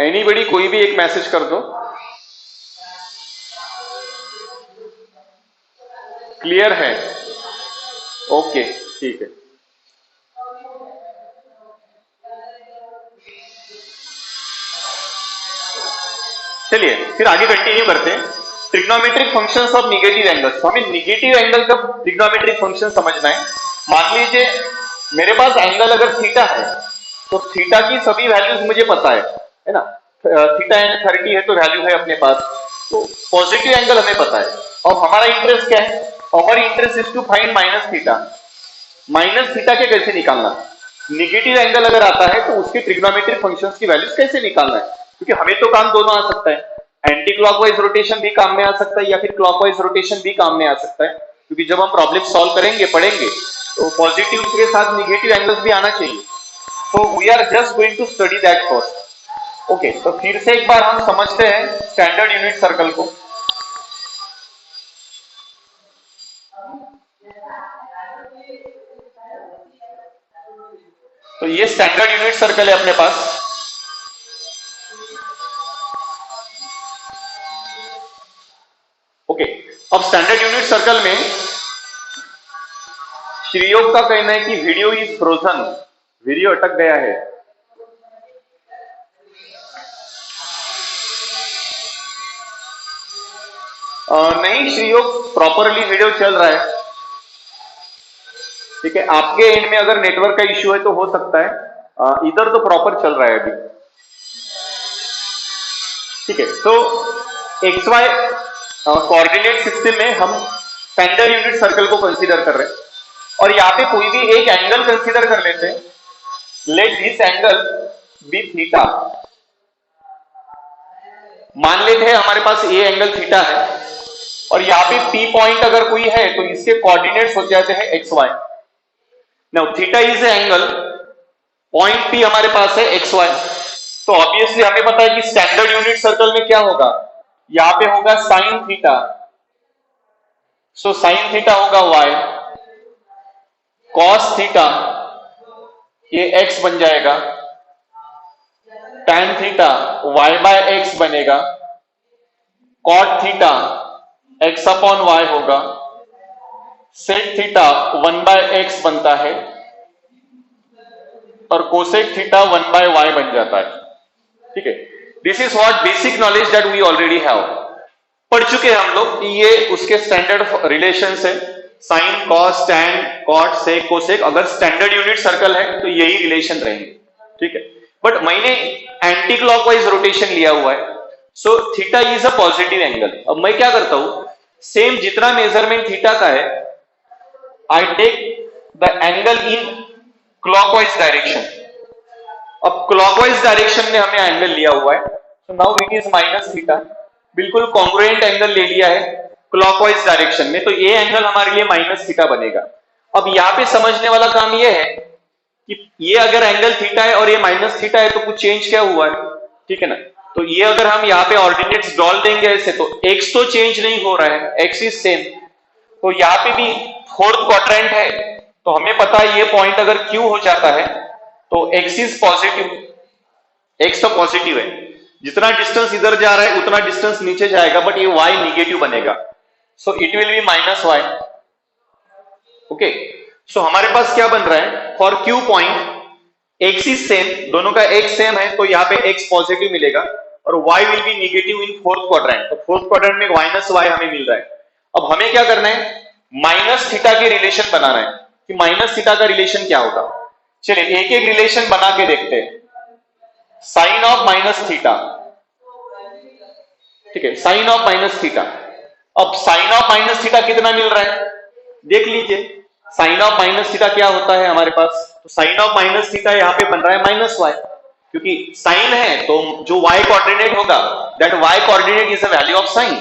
Anybody कोई भी एक मैसेज कर दो। क्लियर है? ओके ठीक है। चलिए फिर आगे कंटिन्यू करते हैं। Trigonometric functions of negative angles. तो हमें निगेटिव एंगल का ट्रिग्नोमेट्रिक फंक्शन समझना है। मान लीजिए मेरे पास एंगल अगर थीटा है तो थीटा की सभी वैल्यूज मुझे पता है ना। थीटा एंड 30 है तो वैल्यू है अपने पास, तो पॉजिटिव एंगल हमें पता है। और हमारा इंटरेस्ट क्या है? Our interest is to find minus theta. Minus theta के कैसे निकालना? निगेटिव एंगल अगर आता है तो उसके ट्रिग्नोमेट्रिक फंक्शंस की वैल्यूज कैसे निकालना है? क्योंकि हमें तो काम दोनों आ सकता है, एंटी क्लॉकवाइज रोटेशन भी काम में आ सकता है या फिर क्लॉकवाइज रोटेशन भी काम में आ सकता है। क्योंकि जब हम प्रॉब्लम सॉल्व करेंगे पढ़ेंगे तो पॉजिटिव के साथ निगेटिव एंगल्स भी आना चाहिए। तो we are just going to study that first. Okay, तो फिर से एक बार हम समझते हैं स्टैंडर्ड यूनिट सर्कल को। तो ये स्टैंडर्ड यूनिट सर्कल है अपने पास। ओके, अब स्टैंडर्ड यूनिट सर्कल में श्रीयोग का कहना है कि वीडियो इज फ्रोजन, वीडियो अटक गया है। नहीं श्रीयोग, प्रॉपरली वीडियो चल रहा है। ठीक है, आपके एंड में अगर नेटवर्क का इश्यू है तो हो सकता है, इधर तो प्रॉपर चल रहा है अभी। ठीक है, तो एक्स वाई कोऑर्डिनेट सिस्टम में हम स्टैंडर्ड यूनिट सर्कल को कंसीडर कर रहे हैं और यहाँ पे कोई भी एक एंगल कंसीडर कर लेते हैं। Let this angle be theta. मान लेते हैं हमारे पास ये एंगल थीटा है और यहाँ पे पी पॉइंट अगर कोई है तो इसके कोऑर्डिनेट्स हो जाते हैं X Y. Now theta is a angle, point P हमारे पास है एक्स वाई। तो ऑब्वियसली हमें पता है कि स्टैंडर्ड यूनिट सर्कल में क्या होगा, यहां पे होगा sine theta. So sine theta होगा y, कॉस थीटा ये x बन जाएगा, tan theta y by x बनेगा, cot theta x upon y होगा, सेक थीटा 1 बाय एक्स बनता है और कोसेक थीटा 1 बाय y बन जाता है। ठीक है, this is what basic knowledge that we already have. पढ़ चुके हैं हम लोग कि ये उसके स्टैंडर्ड रिलेशंस है, sine cos tan cot sec cosec. अगर स्टैंडर्ड यूनिट सर्कल है तो यही रिलेशन रहेंगे। ठीक है, बट मैंने एंटी क्लॉकवाइज रोटेशन लिया हुआ है, so theta is a positive angle. अब मैं क्या करता हूं, सेम जितना मेजरमेंट थीटा का है I take the angle in clockwise direction. अब क्लॉकवाइज डायरेक्शन में हमें एंगल लिया हुआ है, so now it is minus theta. बिल्कुल कॉन्ग्रुएंट एंगल ले लिया है क्लॉकवाइज डायरेक्शन में, तो ये एंगल हमारे लिए माइनस थीटा बनेगा। अब यहाँ पे समझने वाला काम ये है कि ये अगर एंगल थीटा है और ये माइनस थीटा है तो कुछ चेंज क्या हुआ है? ठीक है ना, तो ये अगर हम यहाँ पे ऑर्डिनेट्स डाल देंगे ऐसे तो x तो चेंज नहीं हो रहा है, x इज सेम। तो यहाँ पे भी फोर्थ क्वाड्रेंट है तो हमें पता है ये पॉइंट अगर Q हो जाता है तो x इज पॉजिटिव, x तो पॉजिटिव है। जितना डिस्टेंस इधर जा रहा है उतना डिस्टेंस नीचे जाएगा, बट ये y निगेटिव बनेगा, so it will be minus y। Okay, so हमारे पास क्या बन रहा है, for Q point x is same, दोनों का x सेम है तो यहाँ पे x पॉजिटिव मिलेगा और y will be negative in fourth quadrant. तो फोर्थ क्वाड्रेंट में माइनस y हमें मिल रहा है। अब हमें क्या करना है, माइनस थीटा के रिलेशन बनाना है कि माइनस थीटा का रिलेशन क्या होगा। चलिए एक एक रिलेशन बना के देखते हैं। साइन ऑफ माइनस थीटा, ठीक है, साइन ऑफ माइनस थीटा। अब साइन ऑफ माइनस थीटा कितना मिल रहा है देख लीजिए। साइन ऑफ माइनस थीटा क्या होता है हमारे पास, तो साइन ऑफ माइनस थीटा यहाँ पे बन रहा है माइनस y, क्योंकि साइन है तो जो y कोऑर्डिनेट होगा that y coordinate is a value of sine.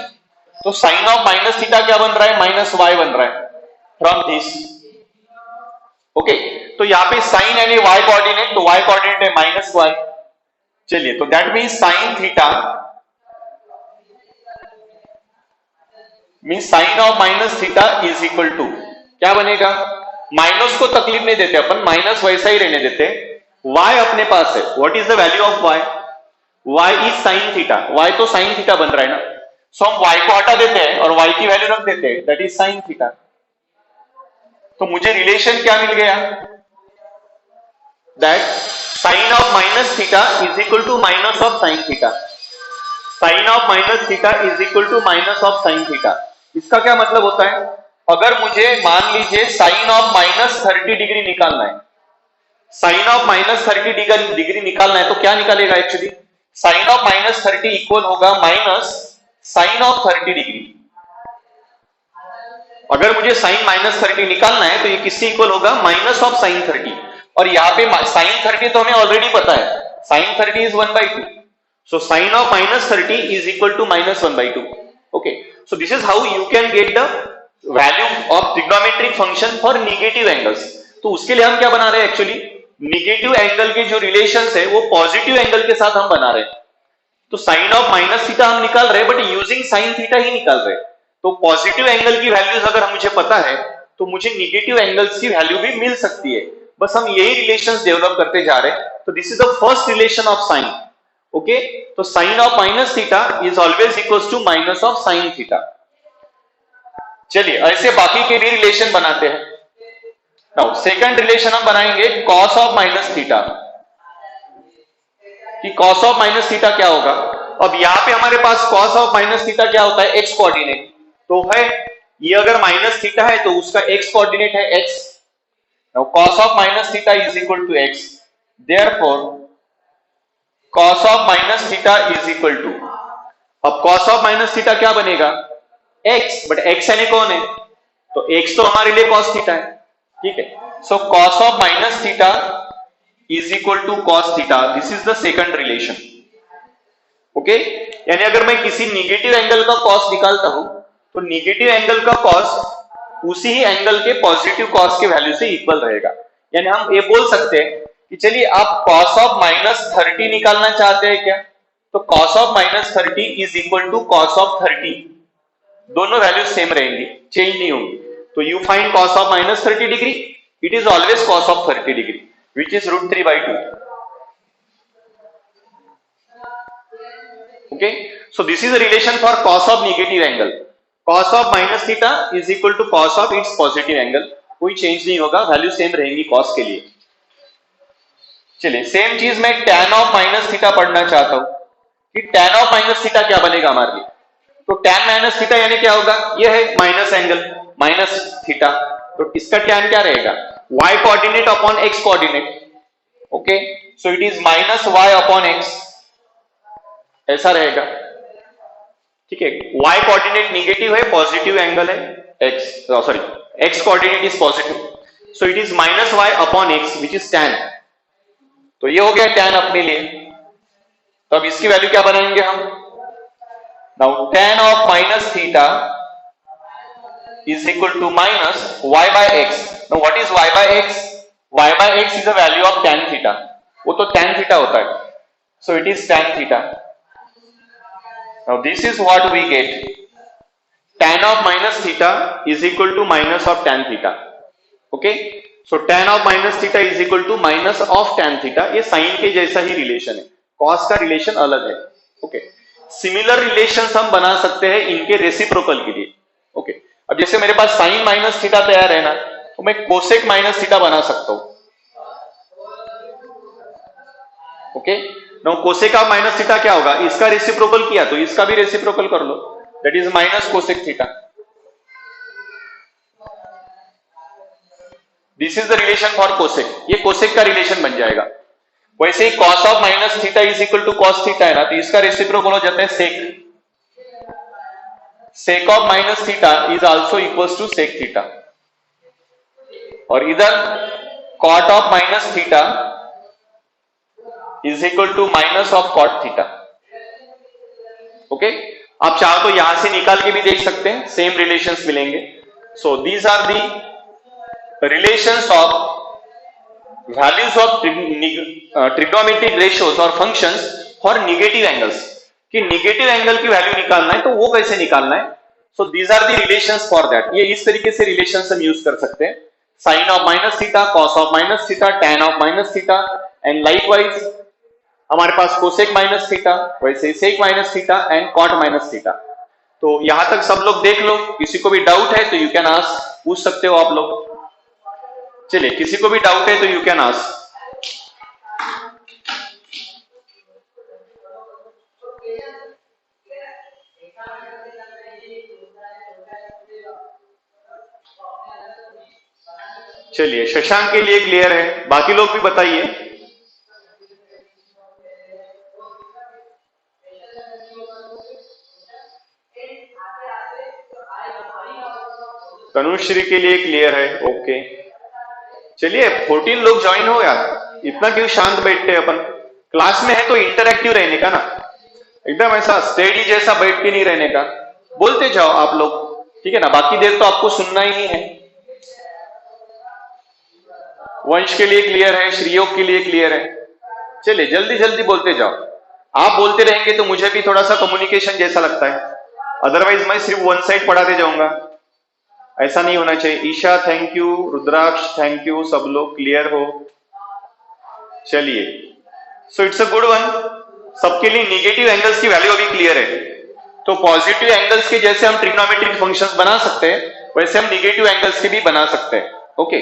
तो साइन ऑफ माइनस थीटा क्या बन रहा है, माइनस y बन रहा है फ्रॉम दिस। ओके, तो यहाँ पे साइन यानी y कोऑर्डिनेट, तो y कोऑर्डिनेट है माइनस y। चलिए, तो that means sine theta means sine of minus theta is equal to क्या बनेगा, माइनस को तकलीफ नहीं देते अपन, माइनस वैसा ही रहने देते। y अपने पास है, what is the value of y, y is sine theta, y तो साइन थीटा बन रहा है ना, सो हम y को हटा देते हैं और y की वैल्यू रख देते हैं, दैट इज साइन थीटा। तो मुझे रिलेशन क्या मिल गया, that sine of minus theta is equal to minus of sine theta, sine of minus theta is equal to minus of sine theta. इसका क्या मतलब होता है, अगर मुझे मान लीजिए साइन ऑफ माइनस 30 डिग्री निकालना है, साइन ऑफ माइनस 30 डिग्री निकालना है, तो क्या निकालेगा actually, sine of minus 30 equal होगा माइनस साइन ऑफ 30 डिग्री। अगर मुझे साइन माइनस 30 निकालना है तो ये किससे इक्वल होगा, माइनस ऑफ साइन 30। और यहाँ पे साइन 30 तो हमें ऑलरेडी पता है, sign 30 is 1/2, so sin of minus 30 is equal to minus 1/2. Okay, so this is how you can get the value of trigonometric function for negative angles. तो उसके लिए हम क्या बना रहे हैं, एक्चुअली निगेटिव एंगल के जो रिलेशंस है वो पॉजिटिव एंगल के साथ हम बना रहे हैं। तो साइन ऑफ माइनस थीटा हम निकाल रहे हैं, बट यूजिंग साइन थीटा ही निकाल रहे हैं। तो पॉजिटिव एंगल की वैल्यूज अगर मुझे पता है तो मुझे निगेटिव एंगल्स की वैल्यू भी मिल सकती है, बस हम यही रिलेशंस डेवलप करते जा रहे हैं। तो this is the first relation of sine. Okay, तो sine of minus theta is always equals to minus of sine theta. चलिए ऐसे बाकी के भी रिलेशन बनाते हैं। नाउ सेकंड रिलेशन हम बनाएंगे कॉस ऑफ माइनस थीटा, कि कॉस ऑफ माइनस थीटा क्या होगा। अब यहां पे हमारे पास कॉस ऑफ माइनस थीटा क्या होता है, एक्स कोऑर्डिनेट तो है, ये अगर माइनस थीटा है तो उसका एक्स कोऑर्डिनेट है X. Now cos of minus theta is equal to X, therefore cos of minus theta is equal to, अब cos ऑफ माइनस थीटा क्या बनेगा, x, बट x यानी कौन है, तो x तो हमारे लिए cos थीटा है, ठीक है। So cos of minus theta is equal to cos theta, this is the second relation. Okay, यानी अगर मैं किसी निगेटिव एंगल का cos निकालता हूं तो निगेटिव एंगल का cos उसी ही एंगल के पॉजिटिव cos के वैल्यू से इक्वल रहेगा। यानी हम ये बोल सकते हैं कि चलिए आप cos ऑफ माइनस 30 निकालना चाहते हैं क्या, तो cos of minus 30 is equal to cos of 30, दोनों वैल्यू सेम रहेंगी, चेंज नहीं होंगी। तो you find cos of minus 30 degree, it is always cos of 30 degree which is √3/2। Okay, so this is a relation for cos of negative angle, cos of minus theta is equal to cos of its positive angle, कोई change नहीं होगा, value same रहेंगी cos के लिए। चलिए same चीज मैं tan of minus theta पढ़ना चाहता हूं कि tan ऑफ माइनस थीटा क्या बनेगा हमारे लिए, तो tan माइनस थीटा यानी क्या होगा, ये है माइनस एंगल माइनस थीटा, तो इसका tan क्या रहेगा, y coordinate upon x coordinate. Okay, so it is minus y upon x, ऐसा रहेगा, ठीक है। y कोऑर्डिनेट निगेटिव है, पॉजिटिव एंगल है x, sorry x coordinate is positive, so it is minus y upon x which is tan। तो ये हो गया tan अपने लिए, तो अब इसकी वैल्यू क्या बनाएंगे हम, now tan of minus theta is equal to minus y by x। Now what is y by x, y by x is the value of tan theta, वो तो tan थीटा होता है, so it is tan theta. Now this is what we get, tan of minus theta is equal to minus of tan theta. Okay, so tan of minus theta is equal to minus of tan theta, ये sign के जैसा ही relation है, cos का relation अलग है। Okay, similar relations हम बना सकते हैं इनके रेसिप्रोकल के लिए। ओके, अब जैसे मेरे पास साइन माइनस थीटा तैयार है ना, तो मैं कोसेक माइनस थीटा बना सकता हूं। Okay, no cosec of minus theta क्या होगा, इसका रेसिप्रोकल किया तो इसका भी रेसिप्रोकल कर लो, that is minus cosec theta. This is the relation for cosec, ये कोसेक का रिलेशन बन जाएगा। वैसे ही cos of minus theta is equal to cos theta है ना, तो इसका रेसिप्रोकल हो जाता है sec, sec of minus theta is also equals to sec theta, और इधर cot of minus theta is equal to minus of cot theta. Okay, आप चाहो तो यहां से निकाल के भी देख सकते हैं, सेम रिलेशंस मिलेंगे। So these are the relations of values of trigonometric ratios और functions for negative angles, कि negative angle की वैल्यू निकालना है तो वो कैसे निकालना है, so these are the relations for that। ये इस तरीके से relations हम यूज कर सकते हैं, sin of minus theta, cos of minus theta, tan of minus theta, and likewise हमारे पास कोसेक माइनस थीटा, वैसे sec minus theta and cot minus theta. तो यहां तक सब लोग देख लो, किसी को भी डाउट है तो यू कैन आस्क, पूछ सकते हो आप लोग। चलिए, किसी को भी डाउट है तो यू कैन आस्क। चलिए, शशांक के लिए क्लियर है, बाकी लोग भी बताइए। तनुश्री के लिए क्लियर है, ओके। चलिए, 14 लोग ज्वाइन हो यार, इतना क्यों शांत बैठते हैं अपन? क्लास में है तो इंटरैक्टिव रहने का ना, एकदम ऐसा स्टेडी जैसा बैठ के नहीं रहने का। बोलते जाओ आप लोग, ठीक है ना? बाकी देर तो आपको सुनना ही है। वंश के लिए क्लियर है, श्रीयोग के लिए क्लियर है। चलिए, जल्दी जल्दी बोलते जाओ। आप बोलते रहेंगे तो मुझे भी थोड़ा सा कम्युनिकेशन जैसा लगता है, अदरवाइज मैं सिर्फ वन साइड पढ़ाते जाऊंगा, ऐसा नहीं होना चाहिए। Isha thank you, Rudraksh thank you, सब लोग क्लियर हो। चलिए, so it's a good one. सबके लिए नेगेटिव एंगल्स की वैल्यू अभी क्लियर है। तो पॉजिटिव एंगल्स के जैसे हम ट्रिग्नोमेट्रिक फंक्शंस बना सकते हैं, वैसे हम नेगेटिव एंगल्स के भी बना सकते हैं। ओके,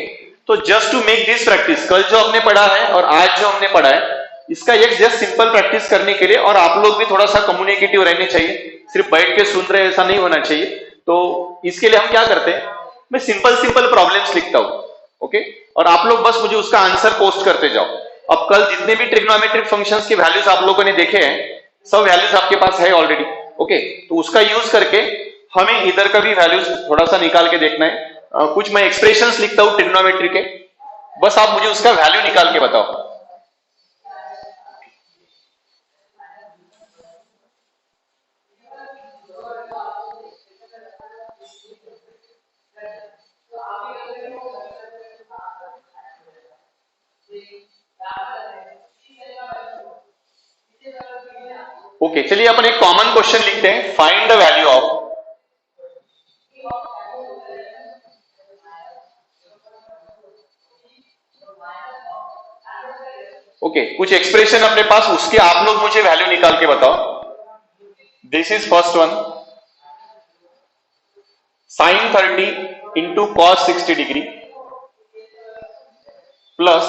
तो just to make this practice, कल जो हमने पढ़ा है और आज जो हमने पढ़ा है, इसका एक जस्ट सिंपल प्रैक्टिस करने के लिए, और आप लोग भी थोड़ा सा कम्युनिकेटिव रहने चाहिए, सिर्फ बैठ के सुन रहे ऐसा नहीं होना चाहिए। तो इसके लिए हम क्या करते हैं, मैं सिंपल सिंपल प्रॉब्लम्स लिखता हूं, ओके, और आप लोग बस मुझे उसका आंसर पोस्ट करते जाओ। अब कल जितने भी ट्रिग्नोमेट्रिक फंक्शंस के वैल्यूज आप लोगों ने देखे हैं, सब वैल्यूज आपके पास है ऑलरेडी, ओके। तो उसका यूज करके हमें इधर का भी वैल्यूज थोड़ा सा निकाल के देखना है। कुछ मैं एक्सप्रेशंस लिखता हूं ट्रिग्नोमेट्री के, बस आप मुझे उसका वैल्यू निकाल के बताओ। ओके, चलिए अपन एक कॉमन क्वेश्चन लिखते हैं, find the value of, okay, कुछ एक्सप्रेशन अपने पास, उसके आप लोग मुझे वैल्यू निकाल के बताओ। This is first one, sine 30 into cos 60 degree plus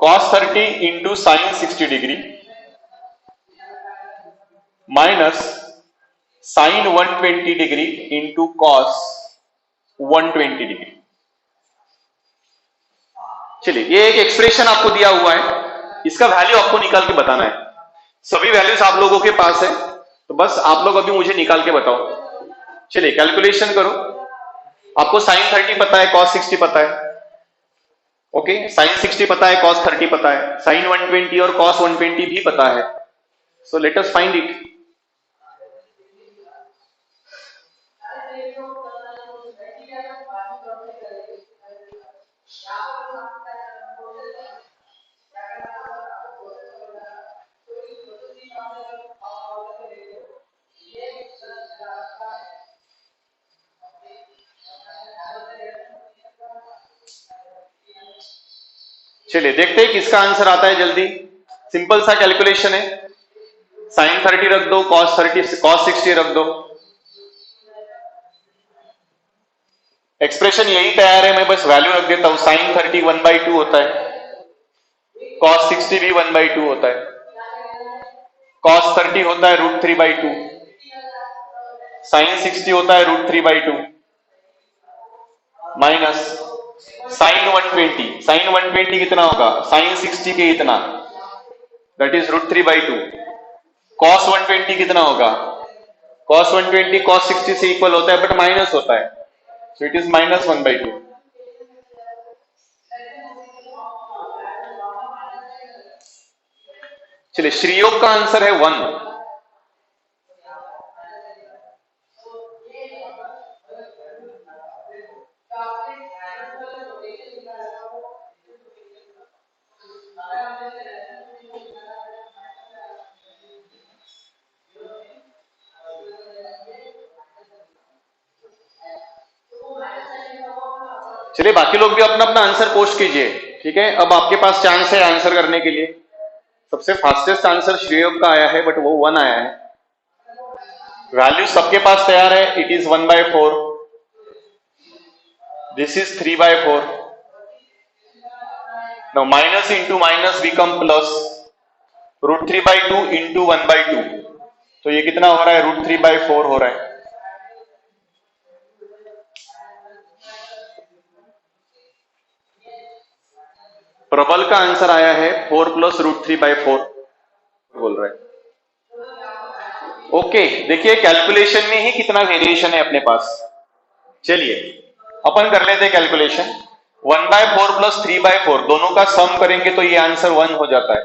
cos 30 into sine 60 degree minus sine 120 degree into cos 120 degree. चलिए, ये एक एक्सप्रेशन आपको दिया हुआ है, इसका वैल्यू आपको निकाल के बताना है। सभी वैल्यूज आप लोगों के पास है, तो बस आप लोग अभी मुझे निकाल के बताओ। चलिए, कैलकुलेशन करो। आपको साइन 30 पता है, कॉस 60 पता है, ओके, साइन 60 पता है, कॉस 30 पता है, साइन 120 और कॉस 120 भी पता है। So let us find it. चलिए, देखते हैं किसका आंसर आता है जल्दी। सिंपल सा कैलकुलेशन है, साइन 30 रख दो, कॉस 60 रख दो, एक्सप्रेशन यही तैयार है। मैं बस वैल्यू रख देता हूं, साइन 30 1/2 होता है, कॉस 60 भी 1/2 होता है, कॉस 30 होता है √3/2, साइन 60 होता है √3/2 माइनस साइन 120, साइन 120 कितना होगा, साइन 60 के इतना, दैट इज √3/2, कॉस 120 कितना होगा, कॉस 120 कॉस 60 से इक्वल होता है बट माइनस होता है, सो इट इज माइनस 1/2। चलिए, श्रीयोग का आंसर है 1। चलिए, बाकी लोग भी अपना अपना आंसर पोस्ट कीजिए। ठीक है, अब आपके पास चांस है आंसर करने के लिए। सबसे फास्टेस्ट आंसर श्रेयोग का आया है, बट वो 1 आया है। वैल्यू सबके पास तैयार है। It is 1/4, this is 3/4। Now minus into minus become plus, √3/2 into 1/2, तो ये कितना हो रहा है, √3/4 हो रहा है। प्रबल का आंसर आया है 4 + √3/4 बोल रहे हैं। ओके, देखिए कैलकुलेशन में ही कितना वेरिएशन है अपने पास। चलिए अपन कर लेते हैं कैलकुलेशन। 1/4 + 3/4 दोनों का सम करेंगे तो ये आंसर 1 हो जाता है।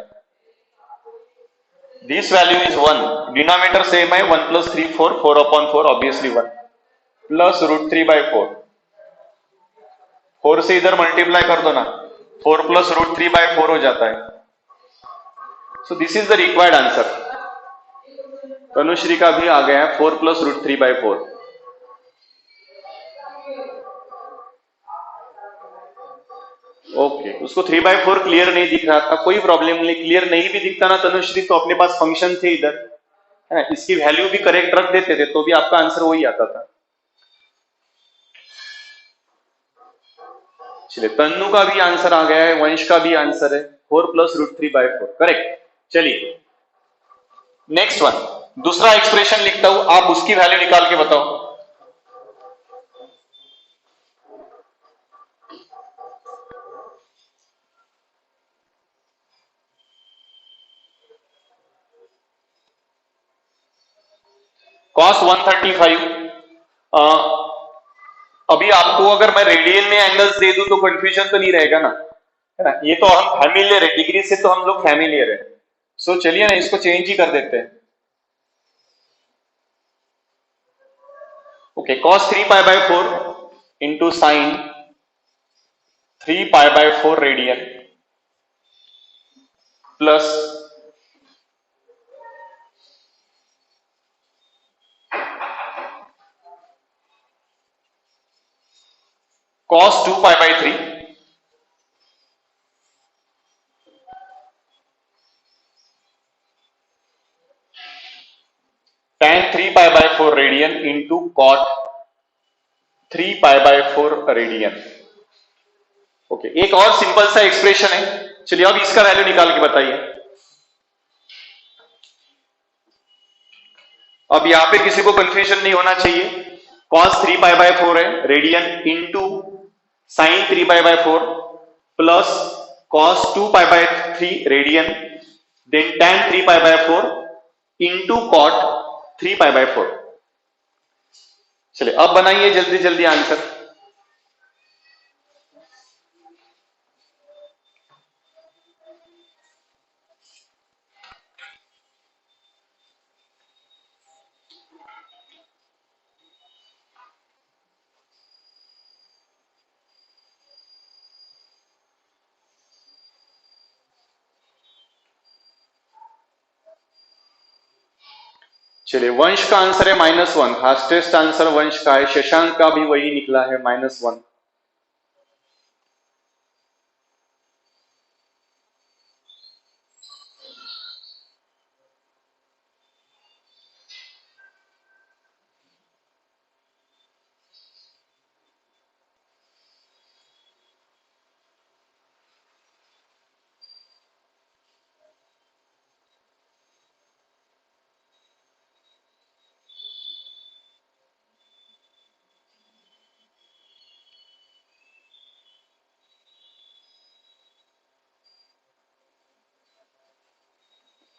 This value is 1, denominator same है, 1 + 3 4, 4/4 ऑब्वियसली 1, प्लस √3/4, 4 से इधर मल्टीप्लाई कर दो ना, 4 + √3/4 हो जाता है। सो this is the required answer. Tanushree का भी आ गया है 4 + √3/4। ओके, उसको 3/4 क्लियर नहीं दिख रहा था, कोई प्रॉब्लम नहीं, क्लियर नहीं भी दिखता ना तनुश्री तो अपने पास फंक्शन थे इधर, है ना, इसकी वैल्यू भी करेक्ट रख देते थे तो भी आपका आंसर वही आता था। चलिए, तन्नू का भी आंसर आ गया है, वंश का भी आंसर है 4 + √3/4 करेक्ट। चलिए नेक्स्ट वन, दूसरा एक्सप्रेशन लिखता हूं, आप उसकी वैल्यू निकाल के बताओ। cos 135, अभी आपको अगर मैं रेडियन में एंगल्स दे दूं तो कंफ्यूजन तो नहीं रहेगा ना, है ना, ये तो हम फैमिलियर है, डिग्री से तो हम लोग फैमिलियर है। सो चलिए ना इसको चेंज ही कर देते हैं। Okay, cos 3π/4 into sine 3π/4 radian plus cos 2π/3 tan 3π/4 radian into cot 3π/4 radian. Okay, एक और सिंपल सा एक्सप्रेशन है, चलिए अब इसका वैल्यू निकाल के बताइए। अब यहां पे किसी को कंफ्यूजन नहीं होना चाहिए, cos 3π/4 है radian into sine 3π/4 plus cos 2π/3 radian then tan 3π/4 into cot 3π/4। चलिए अब बनाइए जल्दी जल्दी आंसर। चलिए, वंश का आंसर है -1, फास्टेस्ट आंसर वंश का है। शशांक का भी वही निकला है -1।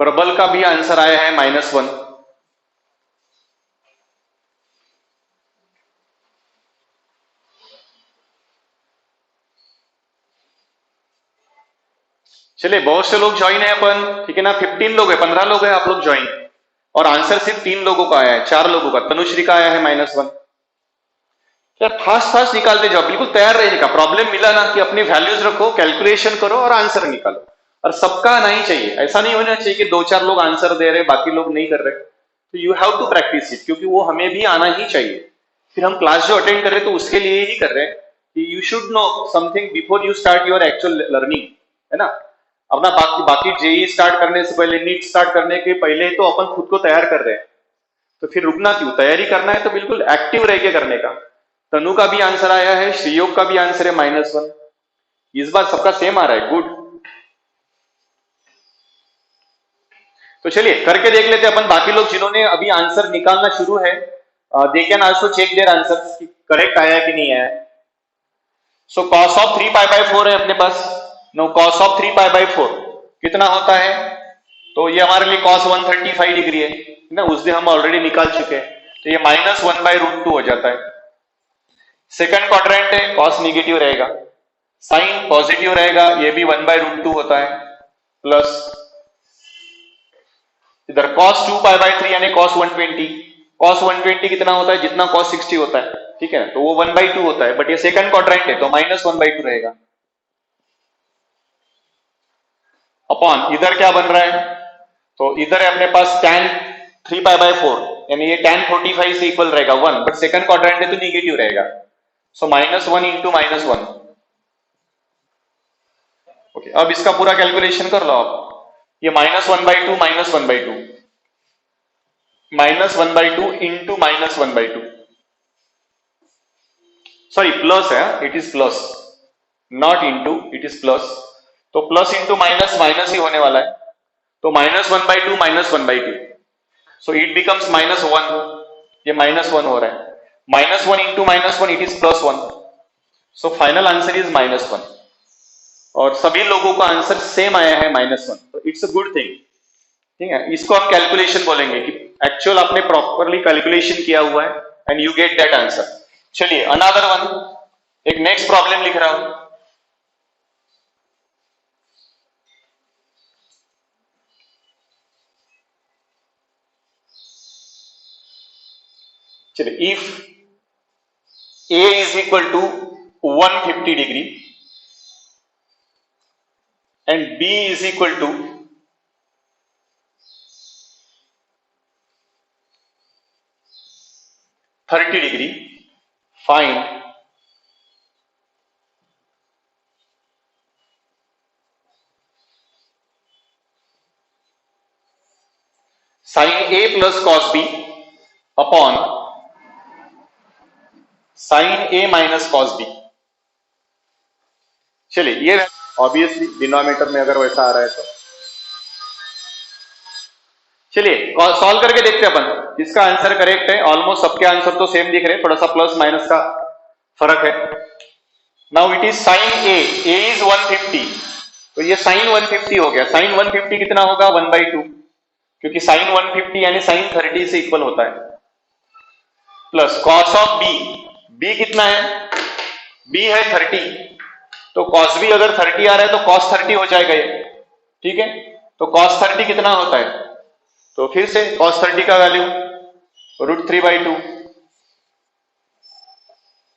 प्रबल का भी आंसर आया है -1। चलिए, बहुत से लोग ज्वाइन है अपन, ठीक है ना, 15 लोग है, 15 लोग है आप लोग ज्वाइन, और आंसर सिर्फ 3 लोगों का आया है, 4 लोगों का। तनुश्री का आया है -1। यार फास्ट फास्ट निकालते जाओ, बिल्कुल तैयार रहने का। प्रॉब्लम मिला ना कि अपनी वैल्यूज रखो, कैलकुलेशन करो और आंसर निकालो, और सबका नहीं चाहिए, ऐसा नहीं होना चाहिए कि 2-4 लोग आंसर दे रहे बाकी लोग नहीं कर रहे। तो you have to practice it, क्योंकि वो हमें भी आना ही चाहिए। फिर हम क्लास जो अटेंड कर रहे हैं तो उसके लिए ही कर रहे हैं, कि you should know something before you start your actual learning, है ना। अपना बाकी जेई स्टार्ट करने से पहले, नीट स्टार्ट करने के पहले तो अपन खुद को तैयार कर रहे हैं, तो फिर रुकना क्यों? तैयारी करना है तो बिल्कुल एक्टिव रह के करने का। तनु का भी आंसर आया है, श्रीयोग का भी आंसर है -1, इस बार सबका सेम आ रहा है, गुड। तो चलिए करके देख लेते हैं अपन। बाकी लोग जिन्होंने अभी आंसर निकालना शुरू है, they can also check their answer कि करेक्ट आया कि नहीं आया। सो cos ऑफ 3π/4 है अपने पास। नो cos ऑफ 3π/4 कितना होता है? तो ये हमारे लिए cos 135 डिग्री है ना, उस दिन हम ऑलरेडी निकाल चुके हैं, तो ये -1/√2 हो जाता है। सेकंड क्वाड्रेंट है, cos निगेटिव रहेगा, साइन पॉजिटिव रहेगा, ये भी 1/√2 होता है, प्लस इधर cos 2π/3 यानी cos 120। cos 120 कितना होता है? जितना cos 60 होता है, ठीक है, तो वो 1/2 होता है, बट ये सेकंड क्वाड्रेंट है तो -1/2 रहेगा। अपॉन इधर क्या बन रहा है? तो इधर है अपने पास tan 3π/4 यानी ये tan 45 से इक्वल रहेगा 1, बट सेकंड क्वाड्रेंट है तो निगेटिव रहेगा, सो -1 इंटू -1। ओके, अब इसका पूरा कैलकुलेशन कर लो आप। ये -1/2 -1/2 -1/2 इंटू -1/2, सॉरी प्लस है, it is plus not into, it is plus, तो प्लस इंटू माइनस माइनस ही होने वाला है, तो -1/2 -1/2, सो इट बिकम्स -1, ये -1 हो रहा है, -1 into -1 it is +1, so final answer is -1, और सभी लोगों का आंसर सेम आया है -1, तो इट्स अ गुड थिंग, ठीक है। इसको हम कैलकुलेशन बोलेंगे कि एक्चुअल आपने प्रॉपरली कैलकुलेशन किया हुआ है and you get that answer. चलिए अनदर वन, एक नेक्स्ट प्रॉब्लम लिख रहा हूं। चलिए, if A is equal to 150 degree and B is equal to 30 degree, find sin A plus cos B upon sin A minus cos B। चलिए, ये obviously denominator में अगर वैसा आ रहा है तो चलिए सॉल्व करके देखते हैं अपन। इसका आंसर करेक्ट है, ऑलमोस्ट सबके आंसर तो सेम दिख रहे हैं, थोड़ा सा प्लस माइनस का फर्क है। Now it is sin A, A is 150, तो ये sin 150 हो गया। sin 150 कितना होगा? 1/2, क्योंकि sin 150 यानी sin 30 से इक्वल होता है, plus cos of B, B कितना है? B है 30, तो cos B अगर 30 आ रहा है तो cos 30 हो जाएगा ये, ठीक है। तो cos 30 कितना होता है? तो फिर से cos 30 का वैल्यू √3/2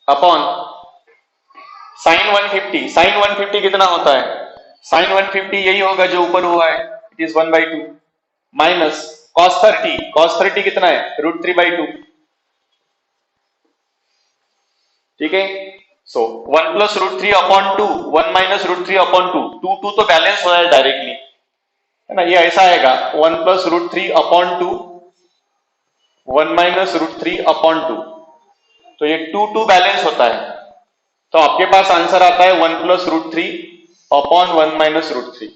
अपॉन sin 150। sin 150 कितना होता है? sin 150 यही होगा जो ऊपर हुआ है, it is 1/2 minus cos 30। cos 30 कितना है? √3/2, ठीक है। सो 1 + √3/2, 1 - √3/2, 2 तो बैलेंस हो रहा है डायरेक्टली, है ना, ये ऐसा आएगा 1 + √3/2, 1 - √3/2, तो ये 2 बैलेंस होता है, तो आपके पास आंसर आता है 1 + √3/1 - √3,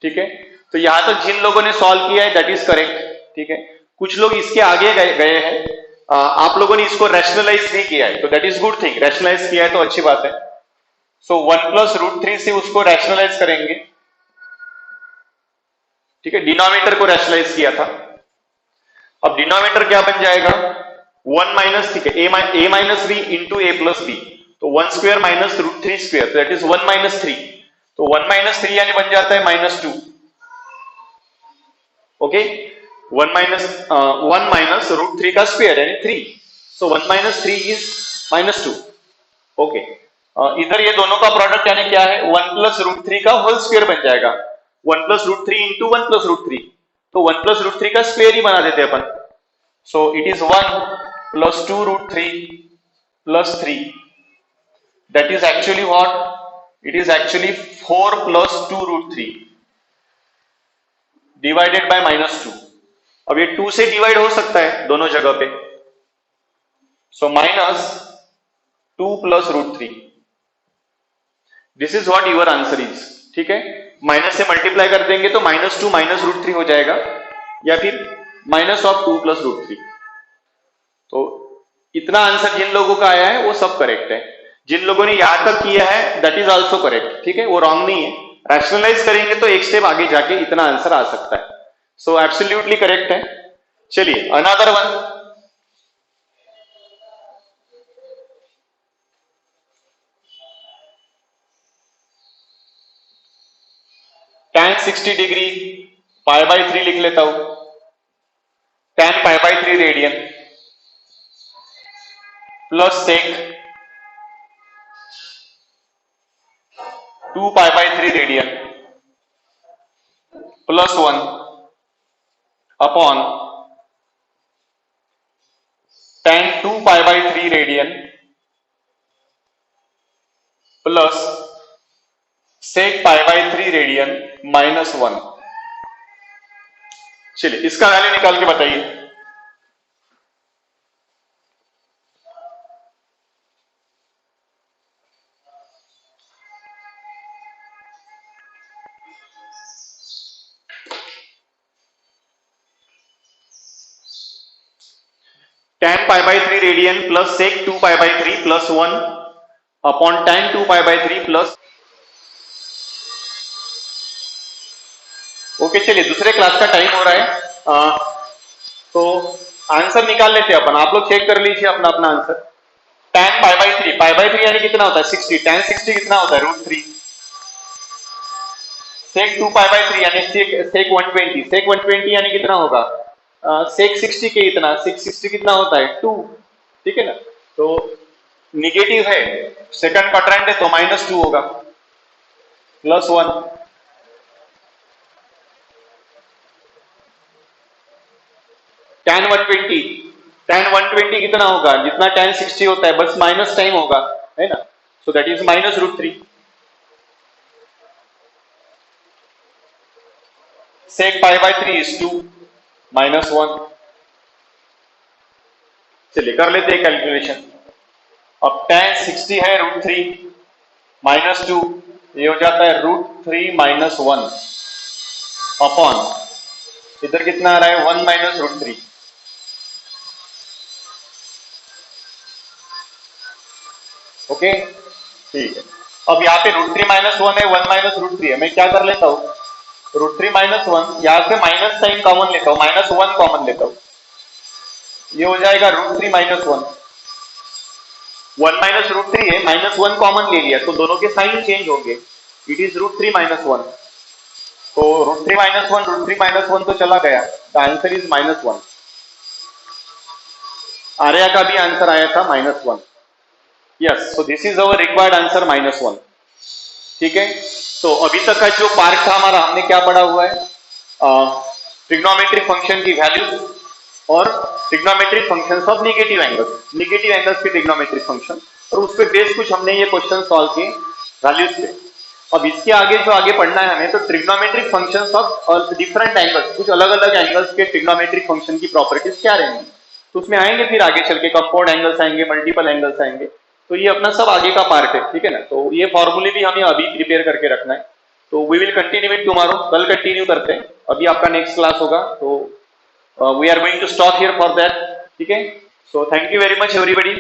ठीक है। तो यहां तक जिन लोगों ने सॉल्व किया है दैट इज करेक्ट, ठीक है। कुछ लोग इसके आगे गए हैं, आप लोगों ने इसको रैशनलाइज भी किया है, तो that is good thing, rationalize किया है तो अच्छी बात है। सो 1 + √3 से उसको रैशनलाइज करेंगे, ठीक है, डिनोमिनेटर को रैशनलाइज किया था। अब डिनोमिनेटर क्या बन जाएगा? 1 - ठीक है, a - b into a + b, तो 1² - √3², दैट इज 1 - 3, तो 1 - 3 यानी बन जाता है -2, ओके। 1 - √3 का स्क्वायर यानी 3, सो 1 - 3 इज -2, ओके। इधर ये दोनों का प्रोडक्ट यानी क्या है? 1 + √3 का होल स्क्वायर बन जाएगा, 1 + √3 इंटू 1 + √3, तो 1 + √3 का स्क्वायर ही बना देते अपन, so it is 1 + 2 √3 + 3, that is actually what, it is actually 4 plus 2 root 3 divided by -2। अब ये 2 से डिवाइड हो सकता है दोनों जगह पे, so -2 plus root 3, this is what your answer is. ठीक है, माइनस से मल्टीप्लाई कर देंगे तो -2 माइनस रूट 3 हो जाएगा, या फिर -2 प्लस रूट 3। तो इतना आंसर जिन लोगों का आया है वो सब करेक्ट है, जिन लोगों ने यहां तक किया है दैट इज आल्सो करेक्ट। ठीक है, वो रॉन्ग नहीं है, रैशनलाइज करेंगे तो एक स्टेप आगे जाके इतना आंसर आ सकता है, सो एब्सोल्युटली करेक्ट है। चलिए another one, tan 60 degree pi by 3 लिख लेता हूं, tan pi by 3 radian plus sec 2 pi by 3 radian plus 1 upon tan 2 pi by 3 radian plus sec pi by 3 radian -1। चलिए इसका वैल्यू निकाल के बताइए। tan pi by 3 radian plus sec 2 pi by 3 plus 1 upon tan 2 pi by 3 plus, okay चलिए दूसरे class का time हो रहा है, तो आंसर निकाल लेते हैं अपन, आप लोग चेक कर लीजिए अपना अपना आंसर। tan पाई बाय 3 यानी कितना होता है 60, tan 60 कितना होता है √3, सेक 2 पाई बाय 3 यानी सेक 120, सेक 120 यानी कितना होगा सेक 60 के इतना, सेक 60 कितना होता है 2। ठीक है ना, तो निगेटिव है, सेकंड क्वाड्रेंट है तो -2 होगा प्लस 1, tan 120 कितना होगा जितना tan 60 होता है, बस माइनस टाइम होगा, है ना, so that is -√3। Sec pi by 3 is 2 -1। चलिए कर लेते हैं कैलकुलेशन। अब tan 60 है √3 -2, ये हो जाता है √3 -1 अपॉन इधर कितना आ रहा है 1 -√3। ओके ठीक है, अब यहाँ पे √3 -1 है, 1 -√3 है, मैं क्या कर लेता हूँ √3 -1, यहाँ से माइनस साइन कॉमन लेता हूँ, -1 कॉमन लेता हूँ, ये हो जाएगा √3 -1, 1 -√3 है, -1 कॉमन ले लिया तो दोनों के साइन चेंज होंगे, इट इज √3 -1, तो √3 -1 तो चला गया, द आंसर इज -1। आर्या का भी आंसर आया था -1, yes, so this is our required answer -1। ठीक है, तो अभी तक का जो पार्ट था हमारा, हमने क्या पढ़ा हुआ है, ट्रिग्नोमेट्रिक फंक्शन की वैल्यू और trigonometric functions of negative angles की ट्रिग्नोमेट्रिक फंक्शन, और उस पर बेस कुछ हमने ये क्वेश्चन सॉल्व किए वैल्यूज पे। अब इसके आगे जो आगे पढ़ना है हमें, तो trigonometric functions of different angles, कुछ अलग अलग एंगल्स के ट्रिग्नोमेट्रिक फंक्शन की प्रॉपर्टीज क्या रहेंगी, तो उसमें आएंगे फिर आगे चल के कंपाउंड एंगल्स आएंगे, मल्टीपल एंगल्स आएंगे, तो ये अपना सब आगे का पार्ट है। ठीक है ना, तो ये फॉर्मूले भी हमें अभी प्रिपेयर करके रखना है, तो we will continue it tomorrow, कल कंटिन्यू करते हैं, अभी आपका नेक्स्ट क्लास होगा, तो we are going to stop here for that. ठीक है, so thank you very much everybody.